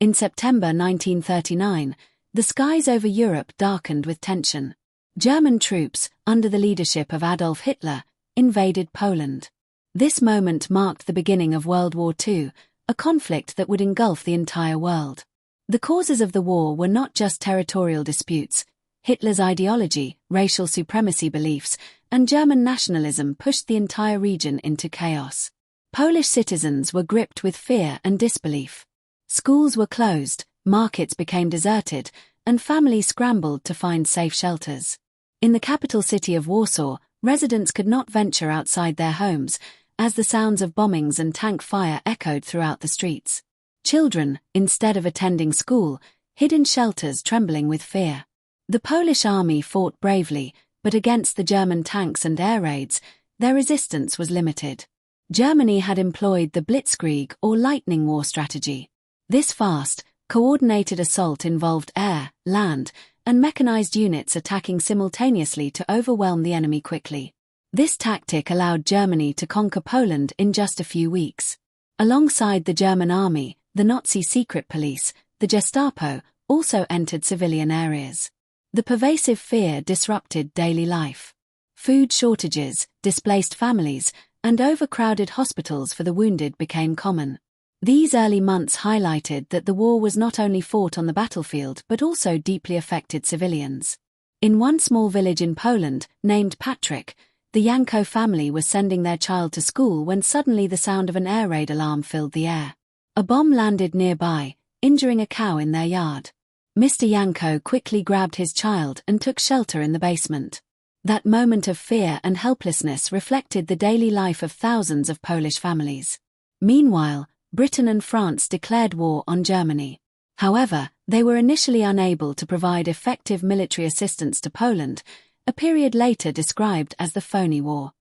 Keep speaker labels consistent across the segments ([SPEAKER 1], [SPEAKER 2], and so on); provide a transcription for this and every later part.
[SPEAKER 1] In September 1939, the skies over Europe darkened with tension. German troops, under the leadership of Adolf Hitler, invaded Poland. This moment marked the beginning of World War II, a conflict that would engulf the entire world. The causes of the war were not just territorial disputes. Hitler's ideology, racial supremacy beliefs, and German nationalism pushed the entire region into chaos. Polish citizens were gripped with fear and disbelief. Schools were closed, markets became deserted, and families scrambled to find safe shelters. In the capital city of Warsaw, residents could not venture outside their homes, as the sounds of bombings and tank fire echoed throughout the streets. Children, instead of attending school, hid in shelters trembling with fear. The Polish army fought bravely, but against the German tanks and air raids, their resistance was limited. Germany had employed the Blitzkrieg or lightning war strategy. This fast, coordinated assault involved air, land, and mechanized units attacking simultaneously to overwhelm the enemy quickly. This tactic allowed Germany to conquer Poland in just a few weeks. Alongside the German army, the Nazi secret police, the Gestapo, also entered civilian areas. The pervasive fear disrupted daily life. Food shortages, displaced families, and overcrowded hospitals for the wounded became common. These early months highlighted that the war was not only fought on the battlefield but also deeply affected civilians. In one small village in Poland, named Patrick, the Yanko family was sending their child to school when suddenly the sound of an air raid alarm filled the air. A bomb landed nearby, injuring a cow in their yard. Mr. Yanko quickly grabbed his child and took shelter in the basement. That moment of fear and helplessness reflected the daily life of thousands of Polish families. Meanwhile, Britain and France declared war on Germany. However, they were initially unable to provide effective military assistance to Poland, a period later described as the Phony War.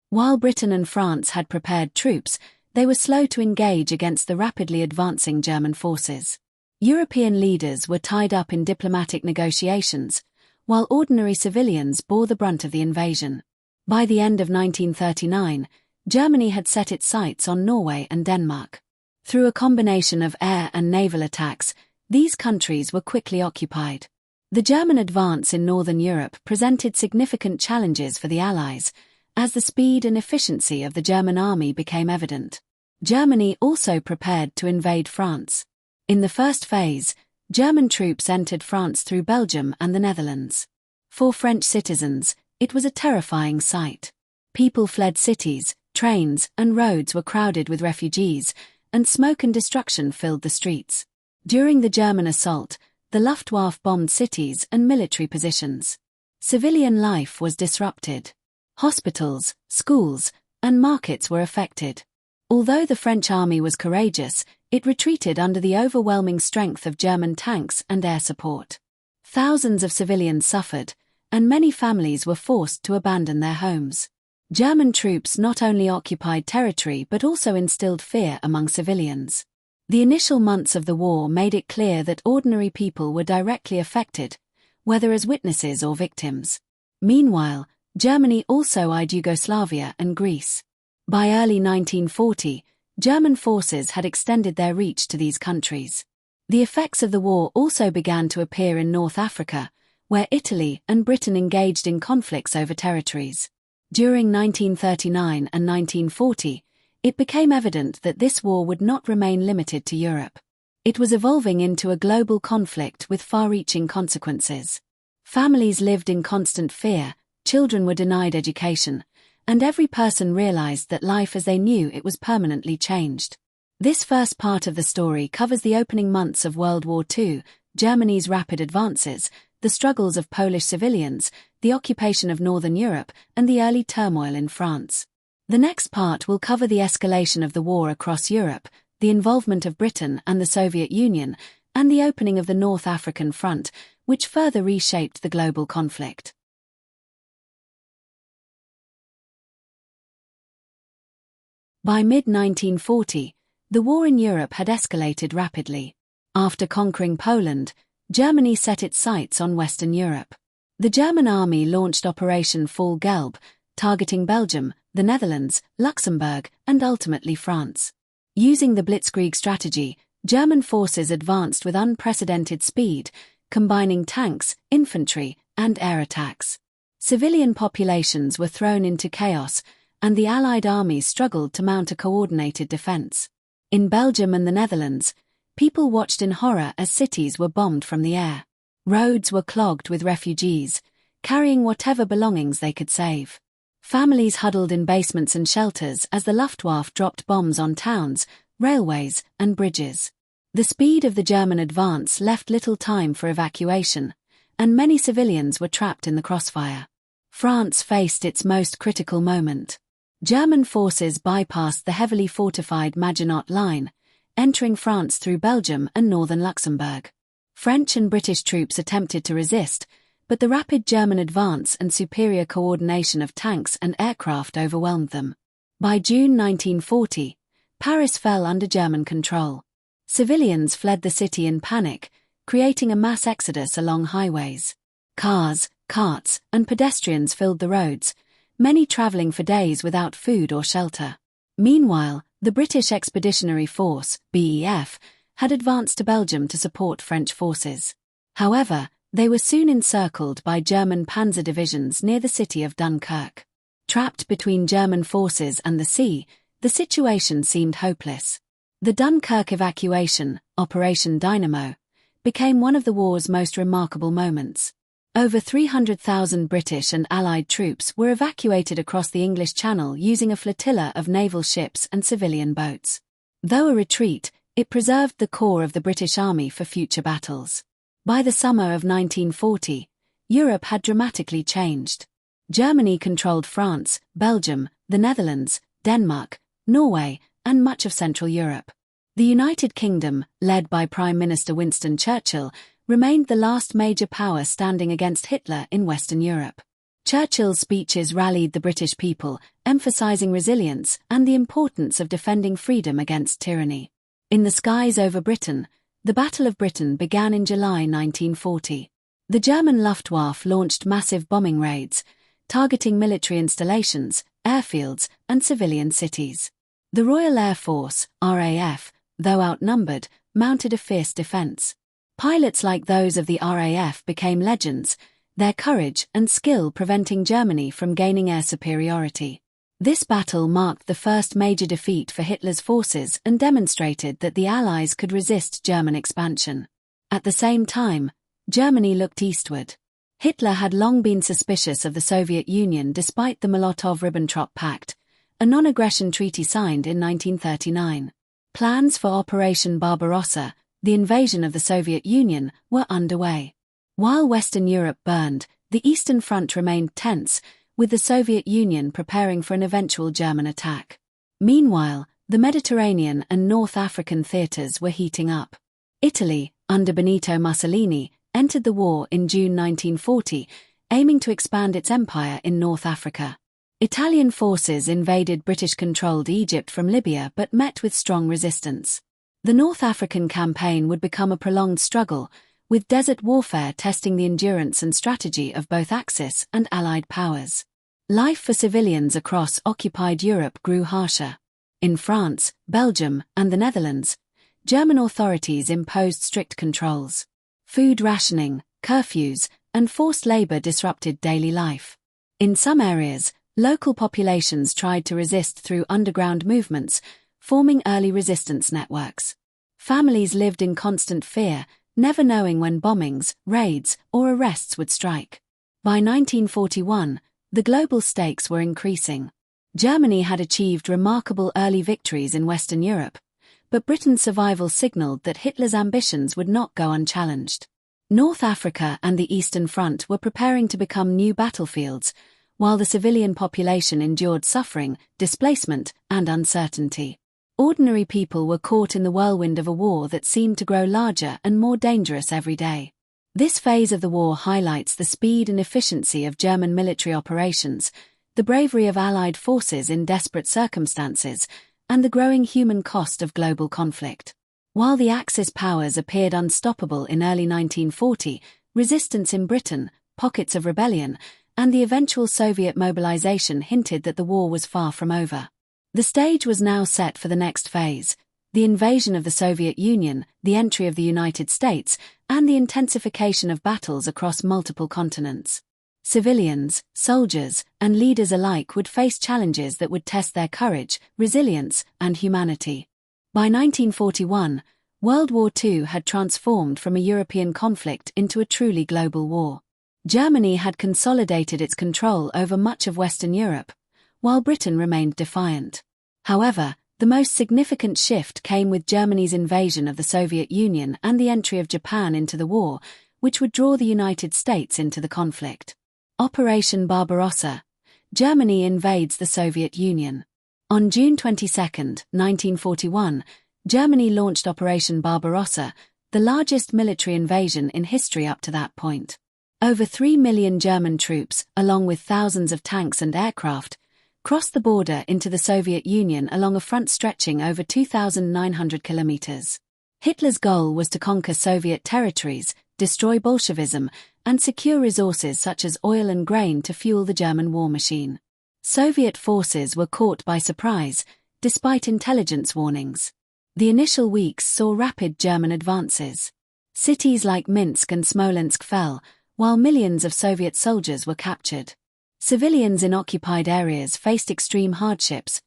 [SPEAKER 1] While Britain and France had prepared troops, they were slow to engage against the rapidly advancing German forces. European leaders were tied up in diplomatic negotiations, while ordinary civilians bore the brunt of the invasion. By the end of 1939, Germany had set its sights on Norway and Denmark. Through a combination of air and naval attacks, these countries were quickly occupied. The German advance in Northern Europe presented significant challenges for the Allies, as the speed and efficiency of the German army became evident. Germany also prepared to invade France. In the first phase, German troops entered France through Belgium and the Netherlands. For French citizens, it was a terrifying sight. People fled cities, trains and roads were crowded with refugees, and smoke and destruction filled the streets. During the German assault, the Luftwaffe bombed cities and military positions. Civilian life was disrupted. Hospitals, schools, and markets were affected. Although the French army was courageous, it retreated under the overwhelming strength of German tanks and air support. Thousands of civilians suffered, and many families were forced to abandon their homes. German troops not only occupied territory but also instilled fear among civilians. The initial months of the war made it clear that ordinary people were directly affected, whether as witnesses or victims. Meanwhile, Germany also eyed Yugoslavia and Greece. By early 1940, German forces had extended their reach to these countries. The effects of the war also began to appear in North Africa, where Italy and Britain engaged in conflicts over territories. During 1939 and 1940, it became evident that this war would not remain limited to Europe. It was evolving into a global conflict with far-reaching consequences. Families lived in constant fear, children were denied education, and every person realized that life as they knew it was permanently changed. This first part of the story covers the opening months of World War II, Germany's rapid advances, the struggles of Polish civilians, the occupation of Northern Europe, and the early turmoil in France. The next part will cover the escalation of the war across Europe, the involvement of Britain and the Soviet Union, and the opening of the North African Front, which further reshaped the global conflict. By mid-1940, the war in Europe had escalated rapidly. After conquering Poland, Germany set its sights on Western Europe. The German army launched Operation Fall Gelb, targeting Belgium, the Netherlands, Luxembourg, and ultimately France. Using the Blitzkrieg strategy, German forces advanced with unprecedented speed, combining tanks, infantry, and air attacks. Civilian populations were thrown into chaos, and the Allied armies struggled to mount a coordinated defense. In Belgium and the Netherlands, people watched in horror as cities were bombed from the air. Roads were clogged with refugees, carrying whatever belongings they could save. Families huddled in basements and shelters as the Luftwaffe dropped bombs on towns, railways, and bridges. The speed of the German advance left little time for evacuation, and many civilians were trapped in the crossfire. France faced its most critical moment. German forces bypassed the heavily fortified Maginot Line, entering France through Belgium and northern Luxembourg. French and British troops attempted to resist, but the rapid German advance and superior coordination of tanks and aircraft overwhelmed them. By June 1940, Paris fell under German control. Civilians fled the city in panic, creating a mass exodus along highways. Cars, carts, and pedestrians filled the roads, many traveling for days without food or shelter. Meanwhile, the British Expeditionary Force, BEF, had advanced to Belgium to support French forces. However, they were soon encircled by German panzer divisions near the city of Dunkirk. Trapped between German forces and the sea, the situation seemed hopeless. The Dunkirk evacuation, Operation Dynamo, became one of the war's most remarkable moments. Over 300,000 British and Allied troops were evacuated across the English Channel using a flotilla of naval ships and civilian boats. Though a retreat, it preserved the core of the British Army for future battles. By the summer of 1940, Europe had dramatically changed. Germany controlled France, Belgium, the Netherlands, Denmark, Norway, and much of Central Europe. The United Kingdom, led by Prime Minister Winston Churchill, remained the last major power standing against Hitler in Western Europe. Churchill's speeches rallied the British people, emphasizing resilience and the importance of defending freedom against tyranny. In the skies over Britain, the Battle of Britain began in July 1940. The German Luftwaffe launched massive bombing raids, targeting military installations, airfields, and civilian cities. The Royal Air Force, RAF, though outnumbered, mounted a fierce defense. Pilots like those of the RAF became legends, their courage and skill preventing Germany from gaining air superiority. This battle marked the first major defeat for Hitler's forces and demonstrated that the Allies could resist German expansion. At the same time, Germany looked eastward. Hitler had long been suspicious of the Soviet Union despite the Molotov-Ribbentrop Pact, a non-aggression treaty signed in 1939. Plans for Operation Barbarossa, the invasion of the Soviet Union, were underway. While Western Europe burned, the Eastern Front remained tense, with the Soviet Union preparing for an eventual German attack. Meanwhile, the Mediterranean and North African theaters were heating up. Italy, under Benito Mussolini, entered the war in June 1940, aiming to expand its empire in North Africa. Italian forces invaded British-controlled Egypt from Libya but met with strong resistance. The North African campaign would become a prolonged struggle, with desert warfare testing the endurance and strategy of both Axis and Allied powers. Life for civilians across occupied Europe grew harsher. In France, Belgium, and the Netherlands, German authorities imposed strict controls. Food rationing, curfews, and forced labor disrupted daily life. In some areas, local populations tried to resist through underground movements, forming early resistance networks. Families lived in constant fear, never knowing when bombings, raids, or arrests would strike. By 1941, the global stakes were increasing. Germany had achieved remarkable early victories in Western Europe, but Britain's survival signaled that Hitler's ambitions would not go unchallenged. North Africa and the Eastern Front were preparing to become new battlefields, while the civilian population endured suffering, displacement, and uncertainty. Ordinary people were caught in the whirlwind of a war that seemed to grow larger and more dangerous every day. This phase of the war highlights the speed and efficiency of German military operations, the bravery of Allied forces in desperate circumstances, and the growing human cost of global conflict. While the Axis powers appeared unstoppable in early 1940, resistance in Britain, pockets of rebellion, and the eventual Soviet mobilization hinted that the war was far from over. The stage was now set for the next phase, the invasion of the Soviet Union, the entry of the United States, and the intensification of battles across multiple continents. Civilians, soldiers, and leaders alike would face challenges that would test their courage, resilience, and humanity. By 1941, World War II had transformed from a European conflict into a truly global war. Germany had consolidated its control over much of Western Europe, while Britain remained defiant. However, the most significant shift came with Germany's invasion of the Soviet Union and the entry of Japan into the war, which would draw the United States into the conflict. Operation Barbarossa. Germany invades the Soviet Union. On June 22, 1941, Germany launched Operation Barbarossa, the largest military invasion in history up to that point. Over 3 million German troops, along with thousands of tanks and aircraft, crossed the border into the Soviet Union along a front stretching over 2,900 kilometers. Hitler's goal was to conquer Soviet territories, destroy Bolshevism, and secure resources such as oil and grain to fuel the German war machine. Soviet forces were caught by surprise, despite intelligence warnings. The initial weeks saw rapid German advances. Cities like Minsk and Smolensk fell, while millions of Soviet soldiers were captured. Civilians in occupied areas faced extreme hardships.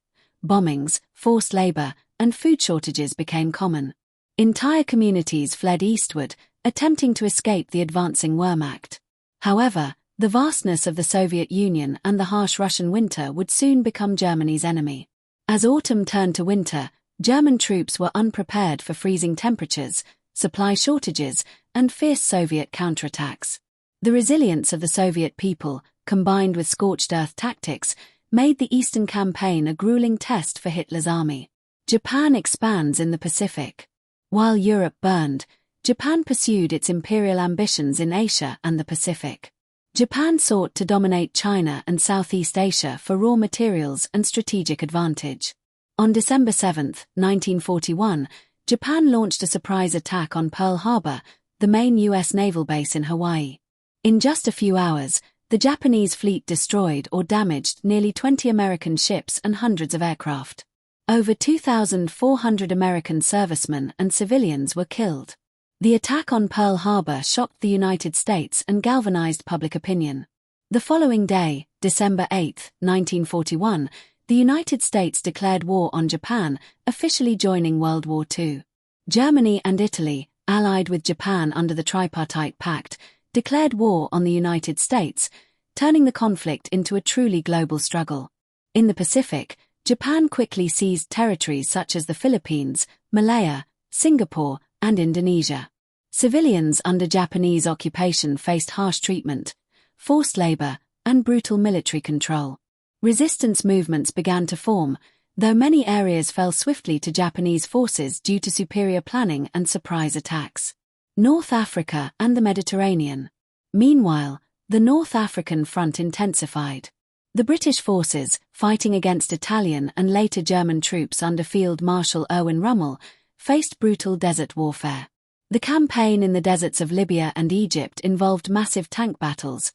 [SPEAKER 1] Bombings, forced labor, and food shortages became common. Entire communities fled eastward, attempting to escape the advancing Wehrmacht. However, the vastness of the Soviet Union and the harsh Russian winter would soon become Germany's enemy. As autumn turned to winter, German troops were unprepared for freezing temperatures, supply shortages, and fierce Soviet counterattacks. The resilience of the Soviet people, combined with scorched-earth tactics, made the Eastern Campaign a grueling test for Hitler's army. Japan expands in the Pacific. While Europe burned, Japan pursued its imperial ambitions in Asia and the Pacific. Japan sought to dominate China and Southeast Asia for raw materials and strategic advantage. On December 7, 1941, Japan launched a surprise attack on Pearl Harbor, the main U.S. naval base in Hawaii. In just a few hours, the Japanese fleet destroyed or damaged nearly 20 American ships and hundreds of aircraft. Over 2,400 American servicemen and civilians were killed. The attack on Pearl Harbor shocked the United States and galvanized public opinion. The following day, December 8, 1941, the United States declared war on Japan, officially joining World War II. Germany and Italy, allied with Japan under the Tripartite Pact, declared war on the United States, turning the conflict into a truly global struggle. In the Pacific, Japan quickly seized territories such as the Philippines, Malaya, Singapore, and Indonesia. Civilians under Japanese occupation faced harsh treatment, forced labor, and brutal military control. Resistance movements began to form, though many areas fell swiftly to Japanese forces due to superior planning and surprise attacks. North Africa and the Mediterranean. Meanwhile, the North African front intensified. The British forces, fighting against Italian and later German troops under Field Marshal Erwin Rommel, faced brutal desert warfare. The campaign in the deserts of Libya and Egypt involved massive tank battles,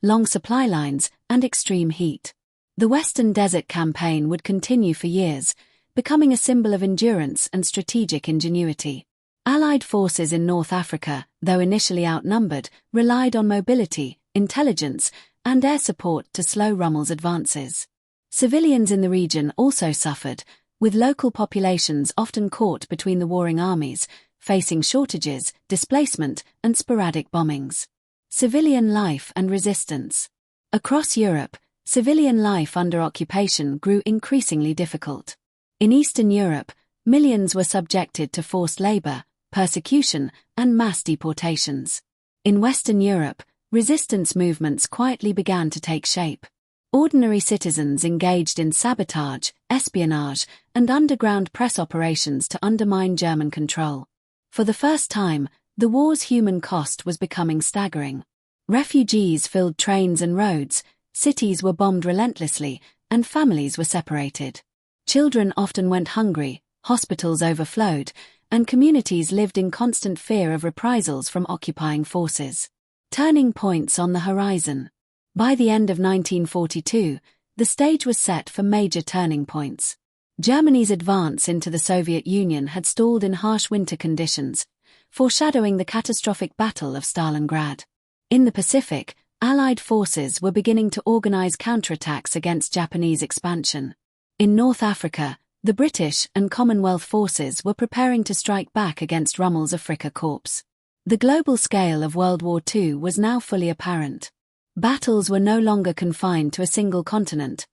[SPEAKER 1] long supply lines, and extreme heat. The Western Desert Campaign would continue for years, becoming a symbol of endurance and strategic ingenuity. Allied forces in North Africa, though initially outnumbered, relied on mobility, intelligence, and air support to slow Rommel's advances. Civilians in the region also suffered, with local populations often caught between the warring armies, facing shortages, displacement, and sporadic bombings. Civilian life and resistance. Across Europe, civilian life under occupation grew increasingly difficult. In Eastern Europe, millions were subjected to forced labor, persecution, and mass deportations. In Western Europe, resistance movements quietly began to take shape. Ordinary citizens engaged in sabotage, espionage, and underground press operations to undermine German control. For the first time, the war's human cost was becoming staggering. Refugees filled trains and roads, cities were bombed relentlessly, and families were separated. Children often went hungry, hospitals overflowed, and communities lived in constant fear of reprisals from occupying forces. Turning points on the horizon. By the end of 1942, the stage was set for major turning points. Germany's advance into the Soviet Union had stalled in harsh winter conditions, foreshadowing the catastrophic Battle of Stalingrad. In the Pacific, Allied forces were beginning to organize counterattacks against Japanese expansion. In North Africa, the British and Commonwealth forces were preparing to strike back against Rommel's Afrika Korps. The global scale of World War II was now fully apparent. Battles were no longer confined to a single continent.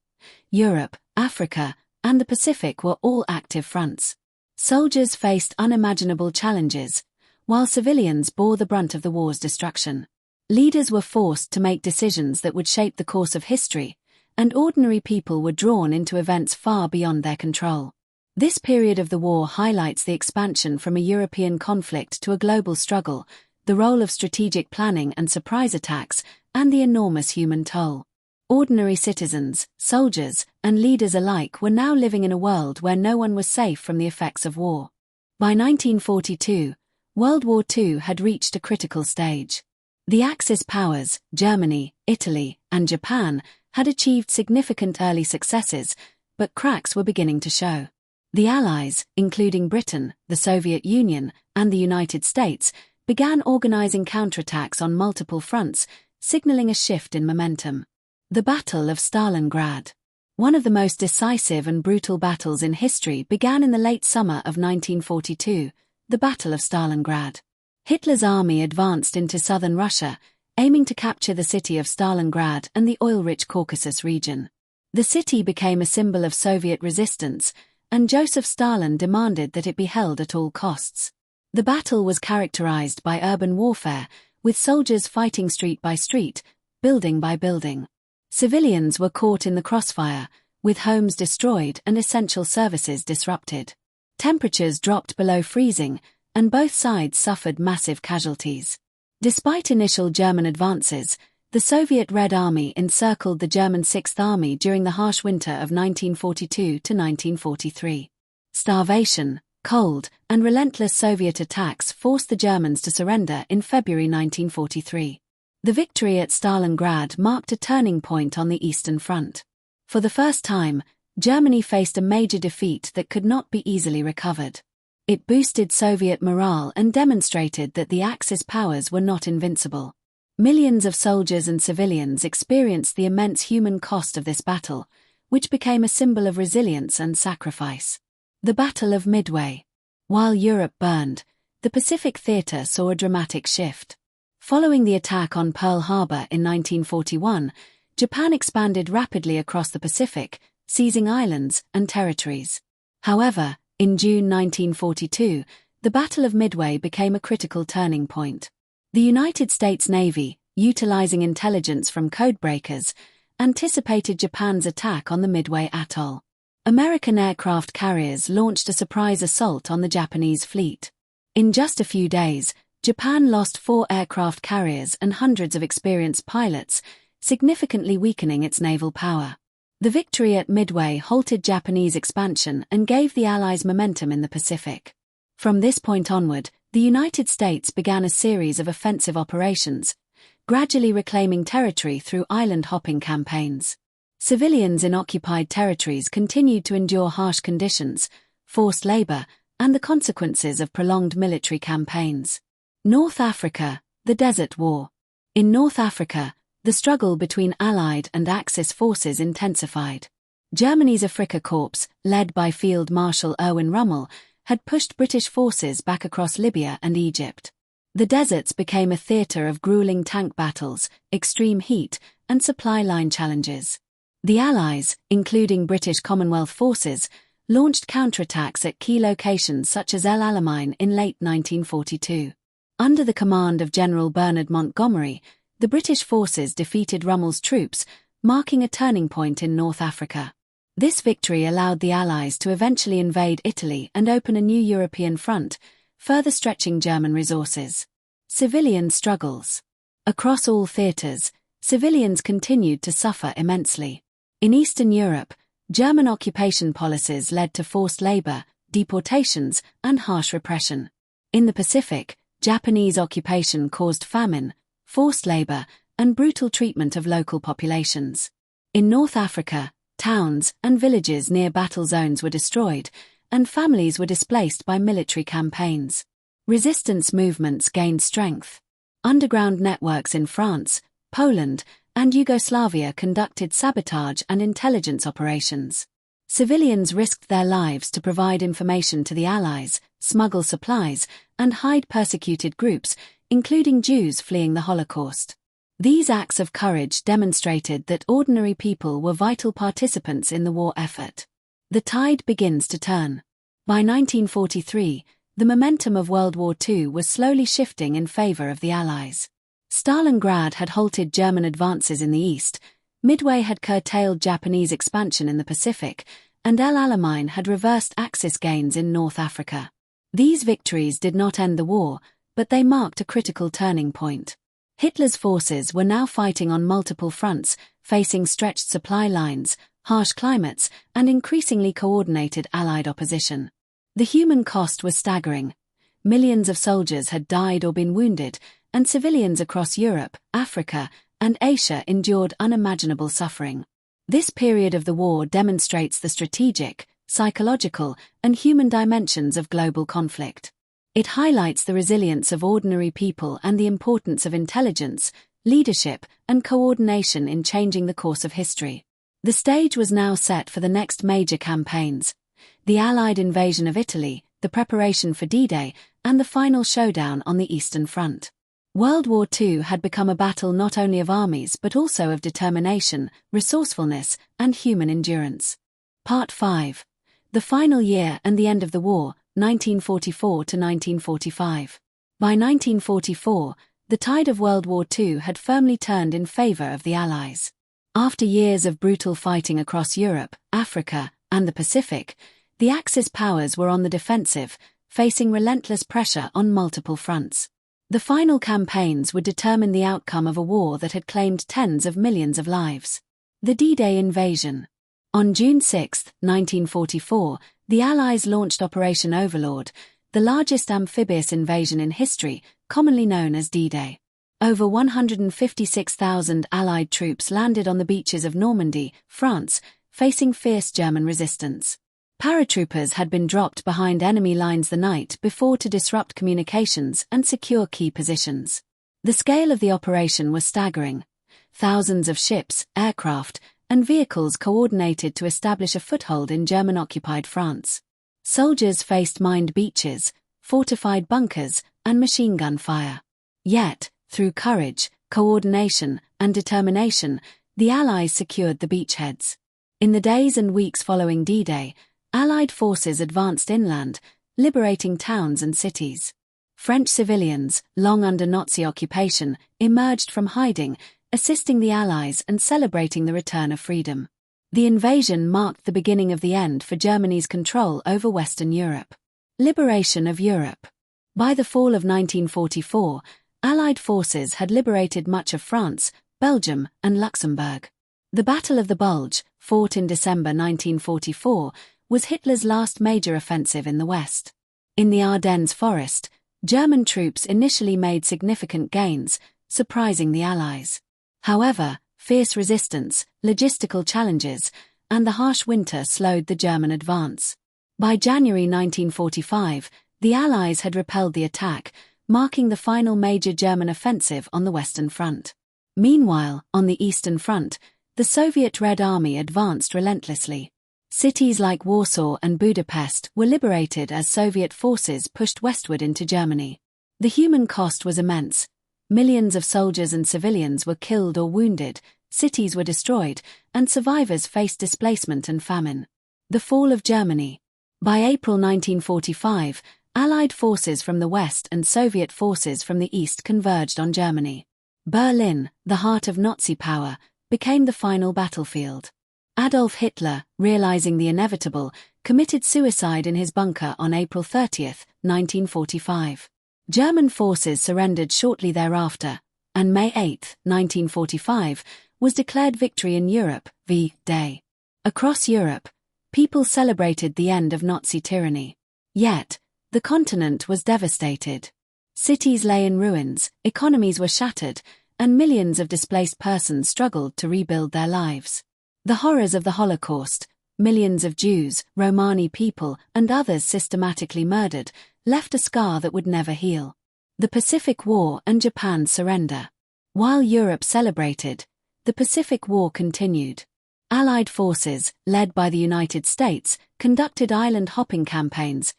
[SPEAKER 1] Europe, Africa, and the Pacific were all active fronts. Soldiers faced unimaginable challenges, while civilians bore the brunt of the war's destruction. Leaders were forced to make decisions that would shape the course of history, and ordinary people were drawn into events far beyond their control. This period of the war highlights the expansion from a European conflict to a global struggle, the role of strategic planning and surprise attacks, and the enormous human toll. Ordinary citizens, soldiers, and leaders alike were now living in a world where no one was safe from the effects of war. By 1942, World War II had reached a critical stage. The Axis powers, Germany, Italy, and Japan, had achieved significant early successes, but cracks were beginning to show. The Allies, including Britain, the Soviet Union, and the United States, began organizing counterattacks on multiple fronts, signaling a shift in momentum. The Battle of Stalingrad. One of the most decisive and brutal battles in history began in the late summer of 1942, the Battle of Stalingrad. Hitler's army advanced into southern Russia, aiming to capture the city of Stalingrad and the oil-rich Caucasus region. The city became a symbol of Soviet resistance, and Joseph Stalin demanded that it be held at all costs. The battle was characterized by urban warfare, with soldiers fighting street by street, building by building. Civilians were caught in the crossfire, with homes destroyed and essential services disrupted. Temperatures dropped below freezing, and both sides suffered massive casualties. Despite initial German advances, the Soviet Red Army encircled the German Sixth Army during the harsh winter of 1942 to 1943. Starvation, cold, and relentless Soviet attacks forced the Germans to surrender in February 1943. The victory at Stalingrad marked a turning point on the Eastern Front. For the first time, Germany faced a major defeat that could not be easily recovered. It boosted Soviet morale and demonstrated that the Axis powers were not invincible. Millions of soldiers and civilians experienced the immense human cost of this battle, which became a symbol of resilience and sacrifice. The Battle of Midway. While Europe burned, the Pacific theater saw a dramatic shift. Following the attack on Pearl Harbor in 1941, Japan expanded rapidly across the Pacific, seizing islands and territories. However, in June 1942, the Battle of Midway became a critical turning point. The United States Navy, utilizing intelligence from codebreakers, anticipated Japan's attack on the Midway Atoll. American aircraft carriers launched a surprise assault on the Japanese fleet. In just a few days, Japan lost 4 aircraft carriers and hundreds of experienced pilots, significantly weakening its naval power. The victory at Midway halted Japanese expansion and gave the Allies momentum in the Pacific. From this point onward, the United States began a series of offensive operations, gradually reclaiming territory through island-hopping campaigns. Civilians in occupied territories continued to endure harsh conditions, forced labor, and the consequences of prolonged military campaigns. North Africa, the Desert War. In North Africa, the struggle between Allied and Axis forces intensified. Germany's Afrika Korps, led by Field Marshal Erwin Rommel, had pushed British forces back across Libya and Egypt. The deserts became a theater of grueling tank battles, extreme heat, and supply line challenges. The Allies, including British Commonwealth forces, launched counterattacks at key locations such as El Alamein in late 1942. Under the command of General Bernard Montgomery, the British forces defeated Rommel's troops, marking a turning point in North Africa. This victory allowed the Allies to eventually invade Italy and open a new European front, further stretching German resources. Civilian struggles. Across all theaters, civilians continued to suffer immensely. In Eastern Europe, German occupation policies led to forced labor, deportations, and harsh repression. In the Pacific, Japanese occupation caused famine, forced labor, and brutal treatment of local populations. In North Africa, Towns and villages near battle zones were destroyed, and families were displaced by military campaigns. Resistance movements gained strength. Underground networks in France, Poland, and Yugoslavia conducted sabotage and intelligence operations. Civilians risked their lives to provide information to the Allies, smuggle supplies, and hide persecuted groups, including Jews fleeing the Holocaust. These acts of courage demonstrated that ordinary people were vital participants in the war effort. The tide begins to turn. By 1943, the momentum of World War II was slowly shifting in favor of the Allies. Stalingrad had halted German advances in the east, Midway had curtailed Japanese expansion in the Pacific, and El Alamein had reversed Axis gains in North Africa. These victories did not end the war, but they marked a critical turning point. Hitler's forces were now fighting on multiple fronts, facing stretched supply lines, harsh climates, and increasingly coordinated Allied opposition. The human cost was staggering. Millions of soldiers had died or been wounded, and civilians across Europe, Africa, and Asia endured unimaginable suffering. This period of the war demonstrates the strategic, psychological, and human dimensions of global conflict. It highlights the resilience of ordinary people and the importance of intelligence, leadership, and coordination in changing the course of history. The stage was now set for the next major campaigns: the Allied invasion of Italy, the preparation for D-Day, and the final showdown on the Eastern Front. World War II had become a battle not only of armies but also of determination, resourcefulness, and human endurance. Part 5. The Final Year and the End of the War, 1944 to 1945. By 1944, the tide of World War II had firmly turned in favor of the Allies. After years of brutal fighting across Europe, Africa, and the Pacific, the Axis powers were on the defensive, facing relentless pressure on multiple fronts. The final campaigns would determine the outcome of a war that had claimed tens of millions of lives. The D-Day invasion. On June 6, 1944, the Allies launched Operation Overlord, the largest amphibious invasion in history, commonly known as D-Day. Over 156,000 Allied troops landed on the beaches of Normandy, France, facing fierce German resistance. Paratroopers had been dropped behind enemy lines the night before to disrupt communications and secure key positions. The scale of the operation was staggering. Thousands of ships, aircraft, and vehicles coordinated to establish a foothold in German-occupied France. Soldiers faced mined beaches, fortified bunkers, and machine gun fire. Yet, through courage, coordination, and determination, the Allies secured the beachheads. In the days and weeks following D-Day, Allied forces advanced inland, liberating towns and cities. French civilians, long under Nazi occupation, emerged from hiding, assisting the Allies and celebrating the return of freedom. The invasion marked the beginning of the end for Germany's control over Western Europe. Liberation of Europe. By the fall of 1944, Allied forces had liberated much of France, Belgium, and Luxembourg. The Battle of the Bulge, fought in December 1944, was Hitler's last major offensive in the West. In the Ardennes forest, German troops initially made significant gains, surprising the Allies. However, fierce resistance, logistical challenges, and the harsh winter slowed the German advance. By January 1945, the Allies had repelled the attack, marking the final major German offensive on the Western Front. Meanwhile, on the Eastern Front, the Soviet Red Army advanced relentlessly. Cities like Warsaw and Budapest were liberated as Soviet forces pushed westward into Germany. The human cost was immense. Millions of soldiers and civilians were killed or wounded, cities were destroyed, and survivors faced displacement and famine. The fall of Germany. By April 1945, Allied forces from the West and Soviet forces from the East converged on Germany. Berlin, the heart of Nazi power, became the final battlefield. Adolf Hitler, realizing the inevitable, committed suicide in his bunker on April 30, 1945. German forces surrendered shortly thereafter, and May 8, 1945, was declared victory in Europe, V-Day. Across Europe, people celebrated the end of Nazi tyranny. Yet, the continent was devastated. Cities lay in ruins, economies were shattered, and millions of displaced persons struggled to rebuild their lives. The horrors of the Holocaust, millions of Jews, Romani people, and others systematically murdered, left a scar that would never heal. The Pacific War and Japan's surrender. While Europe celebrated, the Pacific War continued. Allied forces, led by the United States, conducted island-hopping campaigns,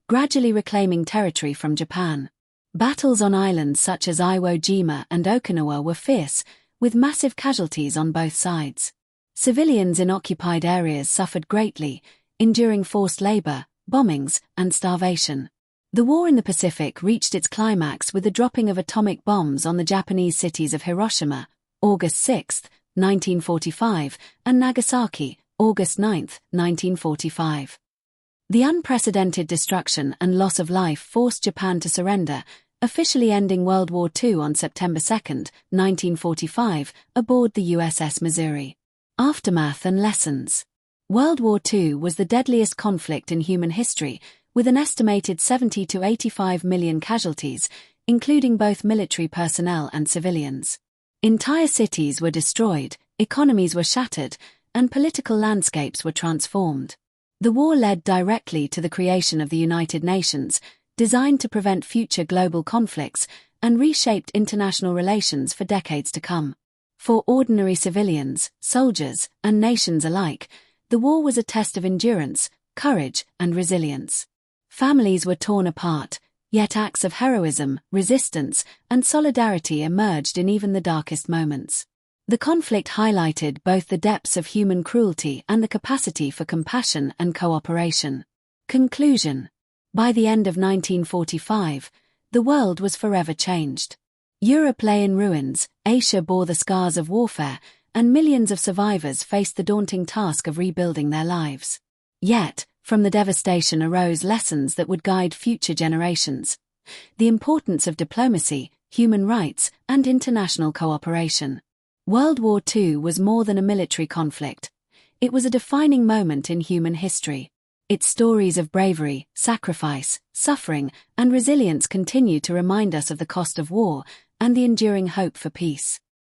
[SPEAKER 1] gradually reclaiming territory from Japan. Battles on islands such as Iwo Jima and Okinawa were fierce, with massive casualties on both sides. Civilians in occupied areas suffered greatly, enduring forced labor, bombings, and starvation. The war in the Pacific reached its climax with the dropping of atomic bombs on the Japanese cities of Hiroshima, August 6, 1945, and Nagasaki, August 9, 1945. The unprecedented destruction and loss of life forced Japan to surrender, officially ending World War II on September 2, 1945, aboard the USS Missouri. Aftermath and lessons. World War II was the deadliest conflict in human history, with an estimated 70 to 85 million casualties, including both military personnel and civilians. Entire cities were destroyed, economies were shattered, and political landscapes were transformed. The war led directly to the creation of the United Nations, designed to prevent future global conflicts, and reshaped international relations for decades to come. For ordinary civilians, soldiers, and nations alike, the war was a test of endurance, courage, and resilience. Families were torn apart, yet acts of heroism, resistance, and solidarity emerged in even the darkest moments. The conflict highlighted both the depths of human cruelty and the capacity for compassion and cooperation. Conclusion. By the end of 1945, the world was forever changed. Europe lay in ruins, Asia bore the scars of warfare, and millions of survivors faced the daunting task of rebuilding their lives. Yet, from the devastation arose lessons that would guide future generations. The importance of diplomacy, human rights, and international cooperation. World War II was more than a military conflict. It was a defining moment in human history. Its stories of bravery, sacrifice, suffering, and resilience continue to remind us of the cost of war and the enduring hope for peace.